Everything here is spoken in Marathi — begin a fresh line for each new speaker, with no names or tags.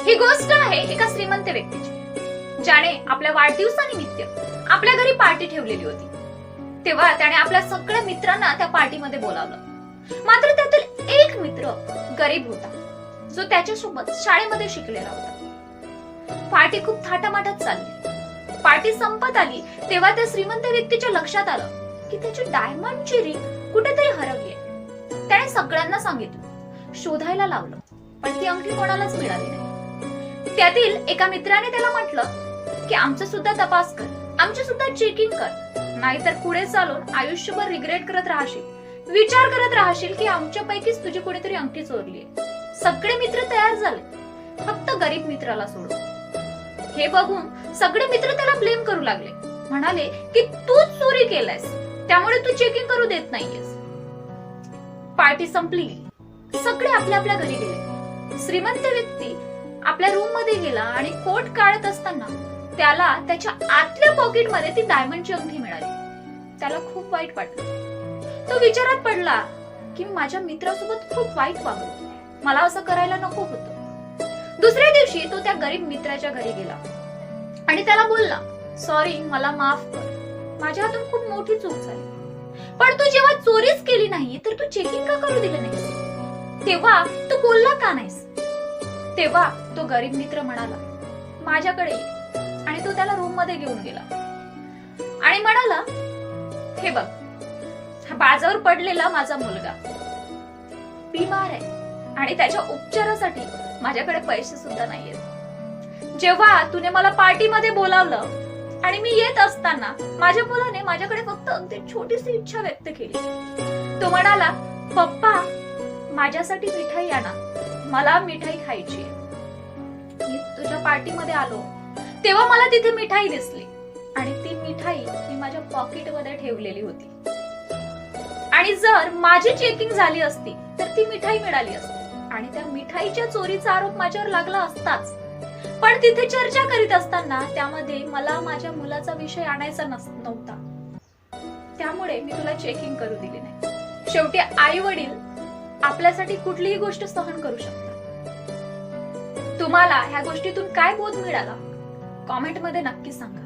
ही गोष्ट आहे एका श्रीमंत व्यक्तीची, ज्याने आपल्या वाढदिवसानिमित्त आपल्या घरी पार्टी ठेवलेली होती. तेव्हा त्याने आपल्या सगळ्या मित्रांना त्या पार्टीमध्ये बोलावलं. मात्र त्यातील एक मित्र गरीब होता, जो त्याच्यासोबत शाळेमध्ये शिकलेला होता. पार्टी खूप थाटामाटात चालली. पार्टी संपत आली तेव्हा त्या श्रीमंत व्यक्तीच्या लक्षात आलं की त्याची डायमंडची रिंग कुठेतरी हरवली आहे. त्याने सगळ्यांना सांगितलं, शोधायला लावलं, पण ती अंगठी कोणालाच मिळाली नाही. त्यातील एका मित्राने त्याला म्हटलं की आमचा सुद्धा तपास कर, आमची सुद्धा चेकिंग कर, नाहीतर पुढे चालून आयुष्यभर रिग्रेट करत राहशील, विचार करत राहशील की आमच्यापैकीच तुझी कुठेतरी अंगठी चोरली आहे. सगळे मित्र तयार झाले, फक्त गरीब मित्राला सोडून. हे बघून सगळे मित्र त्याला ब्लेम करू लागले. म्हणाले की तूच चोरी केलायस, त्यामुळे तू चेकिंग करू देत नाहीयेस. पार्टी संपली, सगळे आपल्या आपल्या घरी गेले. श्रीमंत व्यक्ती आपल्या रूम मध्ये गेला आणि कोट काढत असताना त्याला त्याच्या आतल्या पॉकेट मध्ये ती डायमंडची अंगठी मिळाली. त्याला खूप वाईट वाटलं. तो विचारात पडला की माझ्या मित्रासोबत खूप वाईट वागलो, मला असं करायला नको होतं. दुसऱ्या दिवशी तो त्या गरीब मित्राच्या घरी गेला आणि त्याला बोलला, सॉरी, मला माफ कर, माझ्या हातून खूप मोठी चूक झाली. पण तू जेव्हा चोरीच केली नाही तर तू चेकिंग का करू दिलं नाहीस? तेव्हा तू बोलला का नाहीस? तेव्हा तो गरीब मित्र म्हणाला, माझ्याकडे ये. आणि तो त्याला रूम मध्ये घेऊन गेला आणि म्हणाला, हे बघ, हा बाजावर पडलेला माझा मुलगा बिमार आहे आणि त्याच्या उपचारासाठी माझ्याकडे पैसे सुद्धा नाहीयेत. जेव्हा तुने मला पार्टीमध्ये बोलावलं आणि मी येत असताना माझ्या मुलाने माझ्याकडे फक्त अगदी छोटीशी इच्छा व्यक्त केली. तो म्हणाला, पप्पा, माझ्यासाठी मिठाई आणा, मला मिठाई खायची. मी तुझ्या पार्टीमध्ये आलो तेव्हा मला तिथे मिठाई दिसली आणि ती मिठाई मी माझ्या पॉकेटमध्ये ठेवलेली होती. आणि जर माझी चेकिंग झाली असती तर ती मिठाई मिळाली असती आणि त्या मिठाईच्या चोरीचा आरोप माझ्यावर लागला असताच. पण तिथे चर्चा करीत असताना त्यामध्ये मला माझ्या मुलाचा विषय आणायचा नव्हता, त्यामुळे मी तुला चेकिंग करू दिली नाही. शेवटी आई वडील आपल्यासाठी कुठलीही गोष्ट सहन करू शकतात. तुम्हाला ह्या गोष्टीतून काय बोध मिळाला? कॉमेंट मध्ये नक्की सांगा.